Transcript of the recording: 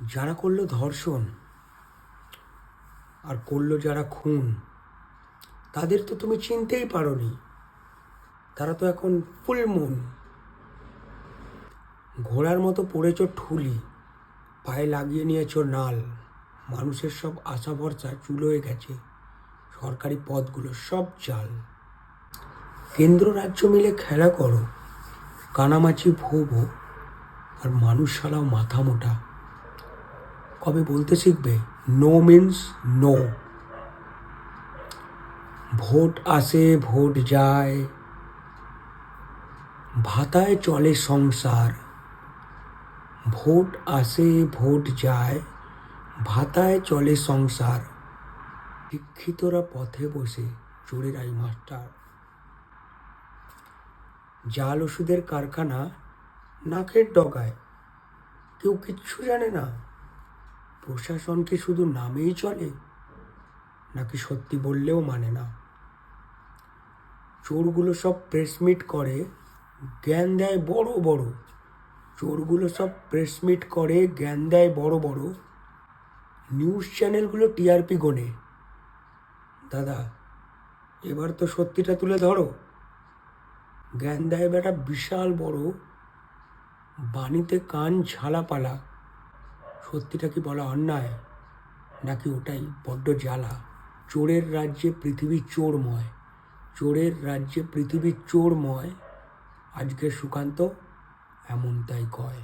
যারা করলো ধর্ষণ আর করলো যারা খুন, তাদের তো তুমি চিনতেই পারোনি। তারা তো এখন ফুল মুন, ঘোড়ার মতো পড়েছ ঠুলি, পায়ে লাগিয়ে নিয়েছ নাল। মানুষের সব আশা ভরসা চুলো হয়ে গেছে, সরকারি পদগুলো সব চাল। কেন্দ্র রাজ্য মিলে খেলা করো, কানামাছি ভো ভো, আর মানুষ শালাও মাথা মোটা। কবে বলতে শিখবে নো মিন্স নো? ভোট আসে ভোট যায়, ভাতায় চলে সংসার। ভোট আসে ভোট যায়, ভাতায় চলে সংসার। শিক্ষিতরা পথে বসে, চোরেরাই মাস্টার। জাল ওষুধের কারখানা নাকের ডগায়, কেউ কিচ্ছু জানে না। প্রশাসন কি শুধু নামেই চলে, নাকি সত্যি বললেও মানে না? চোরগুলো সব প্রেস মিট করে, জ্ঞান দেয় বড় বড়। চোরগুলো সব প্রেস মিট করে, জ্ঞান দেয় বড় বড়। নিউজ চ্যানেলগুলো টিআরপি গোনে। দাদা, এবার তো সত্যিটা তুলে ধরো। জ্ঞান দেয় বেটা বিশাল বড়, বাণীতে কান ঝালাপালা। সত্যিটা কি বলা অন্যায়, নাকি ওটাই বড্ড জ্বালা? চোরের রাজ্যে পৃথিবী চোরময়, চোরের রাজ্যে পৃথিবী চোরময়। আজকে সুকান্ত এমন তাই কয়।